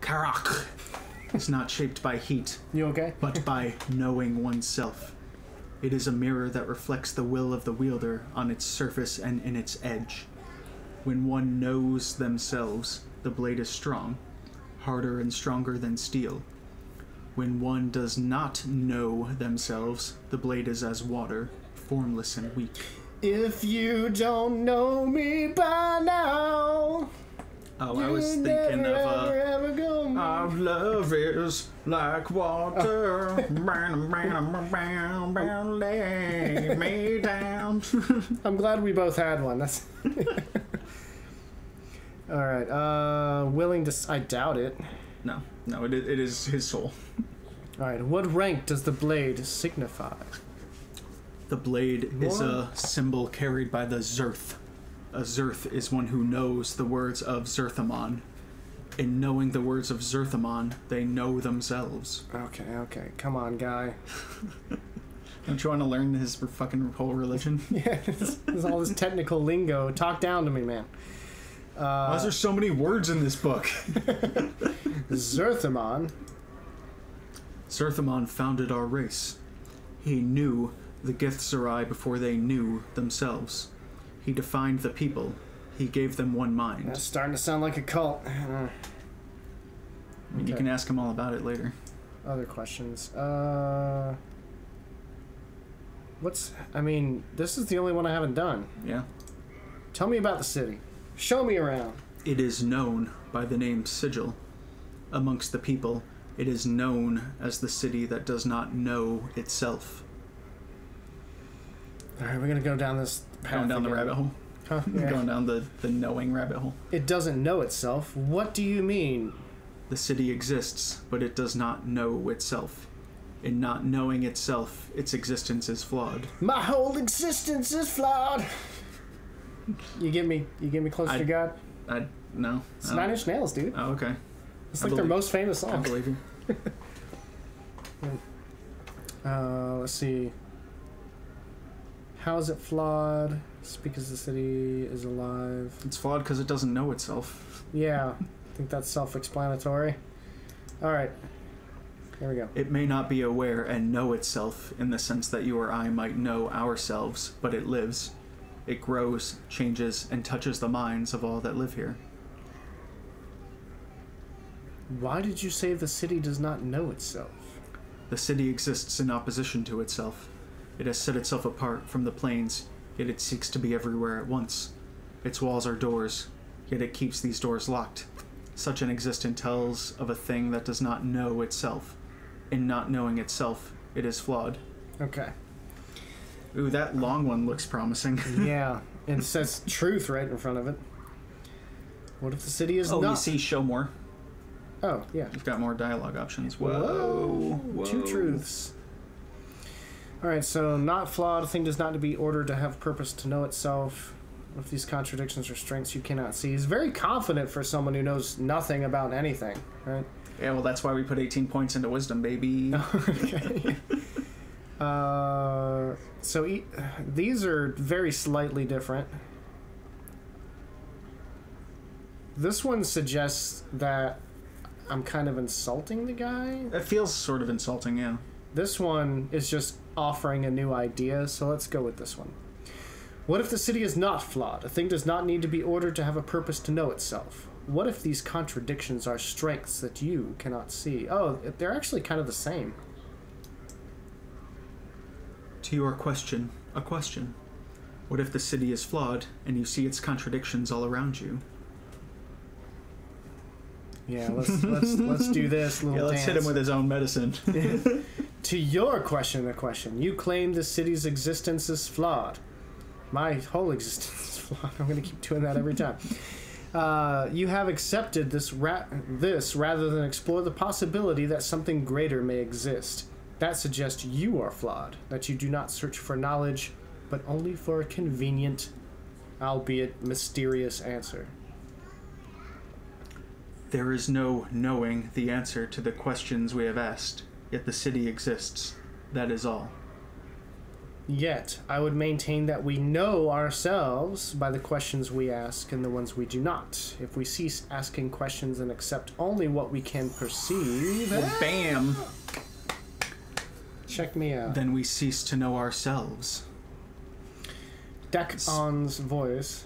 Karak is not shaped by heat, You okay? but by knowing oneself. It is a mirror that reflects the will of the wielder on its surface and in its edge. When one knows themselves, the blade is strong, harder and stronger than steel. When one does not know themselves, the blade is as water, formless and weak. If you don't know me by now... Oh, I was thinking of ever go our love is like water. Lay me down. I'm glad we both had one. That's all right. Willing to... I doubt it. No, it is his soul. All right. What rank does the blade signify? The blade is a symbol carried by the Zerth. A Zerth is one who knows the words of Zerthamon. In knowing the words of Zerthamon, they know themselves. Okay. Come on, guy. Don't you want to learn his fucking whole religion? Yeah, there's all this technical lingo. Talk down to me, man. Why is there so many words in this book? Zerthamon. Zerthamon founded our race. He knew the Githzerai before they knew themselves. He defined the people. He gave them one mind. That's starting to sound like a cult. I mean, you can ask him all about it later. Other questions. This is the only one I haven't done. Yeah. Tell me about the city. Show me around. It is known by the name Sigil. Amongst the people, it is known as the city that does not know itself. Alright, we're gonna go down this path. Going down the rabbit hole. Huh? Yeah. Going down the knowing rabbit hole. It doesn't know itself. What do you mean? The city exists, but it does not know itself. In not knowing itself, its existence is flawed. My whole existence is flawed. You get me closer to God? No. It's 9 Inch Nails, dude. Oh, okay. It's like their most famous song. I believe you. Let's see. How is it flawed? It's because the city is alive. It's flawed because it doesn't know itself. Yeah, I think that's self-explanatory. Alright. Here we go. It may not be aware and know itself in the sense that you or I might know ourselves, but it lives. It grows, changes, and touches the minds of all that live here. Why did you say the city does not know itself? The city exists in opposition to itself. It has set itself apart from the planes, yet it seeks to be everywhere at once. Its walls are doors, yet it keeps these doors locked. Such an existence tells of a thing that does not know itself. In not knowing itself, it is flawed. Okay. Ooh, that long one looks promising. Yeah, and it says truth right in front of it. What if the city is not... Oh, you see, show more. Oh, yeah. You've got more dialogue options. Whoa. Two truths. Alright, so not flawed. A thing does not to be ordered to have purpose to know itself. If these contradictions are strengths you cannot see. He's very confident for someone who knows nothing about anything, right? Yeah, well, that's why we put 18 points into wisdom, baby. Okay. These are very slightly different. This one suggests that I'm kind of insulting the guy. It feels sort of insulting, yeah. This one is just offering a new idea, so let's go with this one. What if the city is not flawed? A thing does not need to be ordered to have a purpose to know itself. What if these contradictions are strengths that you cannot see? Oh, they're actually kind of the same. To your question, a question. What if the city is flawed and you see its contradictions all around you? Yeah, let's do this little let's dance. hit him with his own medicine. To your question, a question. You claim the city's existence is flawed. My whole existence is flawed. I'm going to keep doing that every time. You have accepted this rather than explore the possibility that something greater may exist. That suggests you are flawed, that you do not search for knowledge, but only for a convenient, albeit mysterious answer. There is no knowing the answer to the questions we have asked, yet the city exists. That is all. Yet, I would maintain that we know ourselves by the questions we ask and the ones we do not. If we cease asking questions and accept only what we can perceive... Well, bam! Check me out. Then we cease to know ourselves. Dakon's voice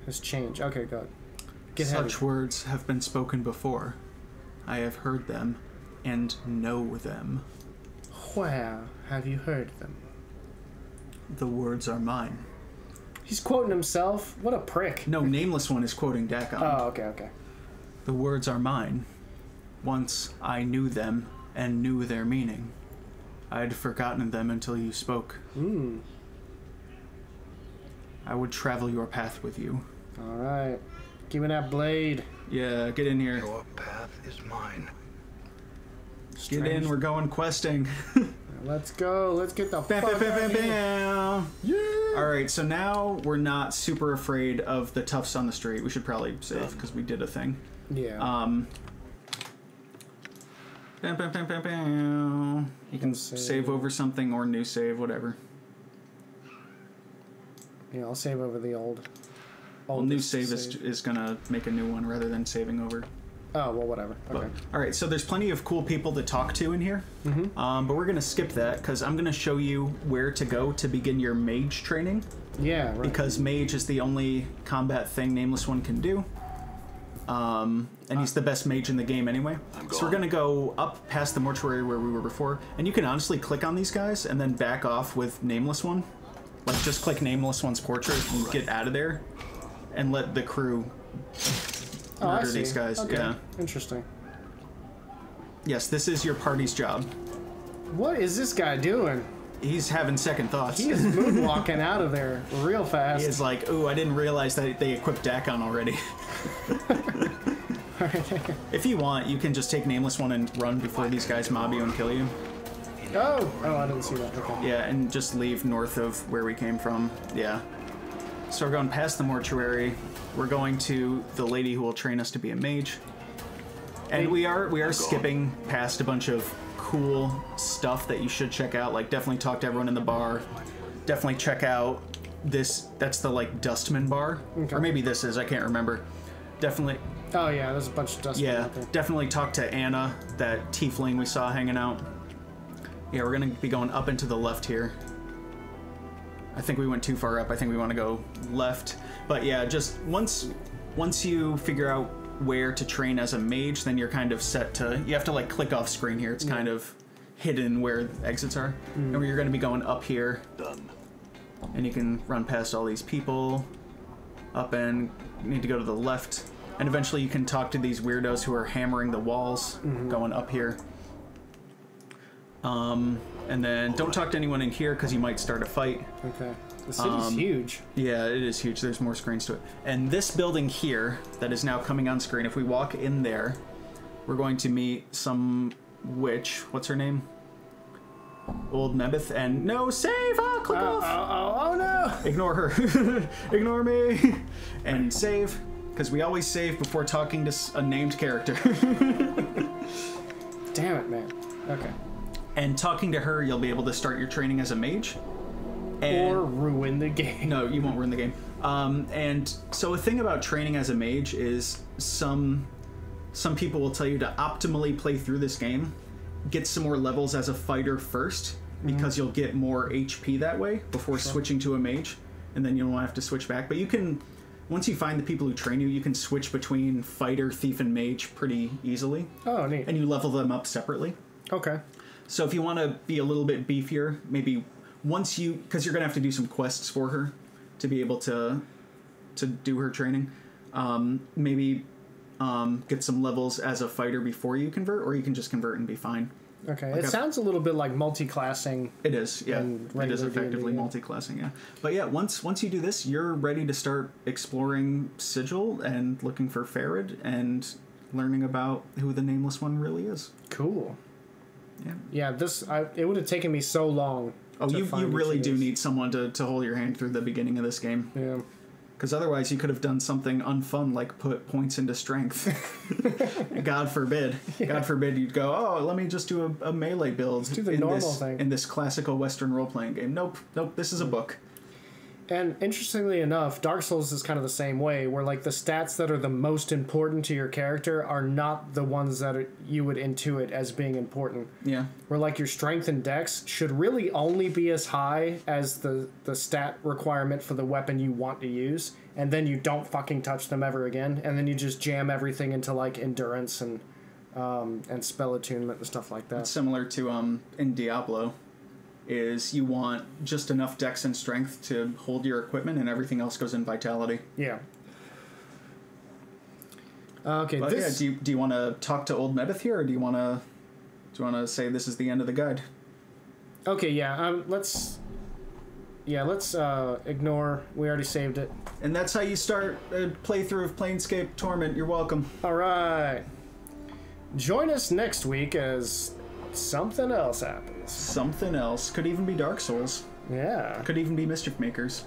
has changed. Okay, good. Get Such heavy. words have been spoken before. I have heard them and know them. Where have you heard them? The words are mine. He's quoting himself. What a prick. No, Nameless One is quoting Dakon. Oh, okay. The words are mine. Once I knew them and knew their meaning. I had forgotten them until you spoke. I would travel your path with you. Alright. Give me that blade. Yeah, get in here. Your path is mine. Get in, we're going questing. Let's go. Let's get the fuck out of here. Yeah! Alright, so now we're not super afraid of the toughs on the street. We should probably save, because we did a thing. Yeah. You can save over something or new save, whatever. Yeah, I'll save over the old. Well, new save is gonna make a new one rather than saving over. Oh, well, whatever. Okay. Alright, so there's plenty of cool people to talk to in here. But we're gonna skip that because I'm gonna show you where to go to begin your mage training. Yeah, right. Because mage is the only combat thing Nameless One can do. And he's the best mage in the game anyway. So we're gonna go up past the mortuary where we were before, and you can honestly click on these guys and then back off with Nameless One. Like, just click Nameless One's portrait and get out of there, and let the crew murder these guys. Okay. Yeah. Interesting. Yes, this is your party's job. What is this guy doing? He's having second thoughts. He is moonwalking out of there real fast. He is like, ooh, I didn't realize that they equipped Dakon already. If you want, you can just take Nameless One and run before these guys mob you and kill you. Oh, I didn't see that. Okay. Yeah, and just leave north of where we came from. Yeah. So we're going past the mortuary. We're going to the lady who will train us to be a mage. And we are skipping past a bunch of cool stuff that you should check out. Like, definitely talk to everyone in the bar. Definitely check out this. That's the, like, Dustman bar. Okay. Or maybe this is. I can't remember. Definitely. Oh, yeah, there's a bunch of dust. Yeah, definitely talk to Anna, that tiefling we saw hanging out. Yeah, we're going to be going up and to the left here. I think we went too far up. I think we want to go left. But yeah, just once you figure out where to train as a mage, then you're kind of set to... You have to, like, click off screen here. It's kind of hidden where exits are. And you're going to be going up here. Done. And you can run past all these people. Up and you need to go to the left. And eventually you can talk to these weirdos who are hammering the walls going up here. And then don't talk to anyone in here because you might start a fight. Okay. The city's huge. Yeah, it is huge. There's more screens to it. And this building here that is now coming on screen, if we walk in there, we're going to meet some witch. What's her name? Old Mebeth. And no, save! Ah, click off! Oh, no! Ignore her. Ignore me. And save. Because we always save before talking to a named character. Damn it, man. Okay. And talking to her, you'll be able to start your training as a mage. And or ruin the game. No, you won't ruin the game. And so a thing about training as a mage is some people will tell you to optimally play through this game, get some more levels as a fighter first, because you'll get more HP that way before switching to a mage, and then you don't have to switch back. But you can, once you find the people who train you, you can switch between fighter, thief, and mage pretty easily. Oh, neat. And you level them up separately. Okay. So if you want to be a little bit beefier, maybe once you, because you're going to have to do some quests for her to be able to do her training, maybe get some levels as a fighter before you convert, or you can just convert and be fine. Okay, Like it sounds a little bit like multi-classing. It is, yeah. And It is regular effectively D&D, yeah. multi-classing, yeah. But yeah, once you do this, you're ready to start exploring Sigil and looking for Farid and learning about who the Nameless One really is. Cool. Yeah. Yeah, it would have taken me so long. Oh, to you find who really she do is. need someone to hold your hand through the beginning of this game. Yeah. Because otherwise you could have done something unfun like put points into strength. God forbid. Yeah. God forbid you'd go, oh, let me just do a melee build. Do the normal thing. In this classical Western role-playing game. Nope, this is a book. And interestingly enough, Dark Souls is kind of the same way, where like the stats that are the most important to your character are not the ones that you would intuit as being important. Yeah. Where like your strength and dex should really only be as high as the stat requirement for the weapon you want to use, and then you don't fucking touch them ever again, and then you just jam everything into like endurance and spell attunement and stuff like that. It's similar to in Diablo. Is you want just enough dex and strength to hold your equipment, and everything else goes in vitality. Yeah. Okay. But yeah, do you want to talk to Old Medith here, or do you want to say this is the end of the guide? Okay. Yeah. Let's ignore. We already saved it. And that's how you start a playthrough of Planescape Torment. You're welcome. All right. Join us next week as something else happens. Something else. Could even be Dark Souls. Yeah. Could even be Mischief Makers.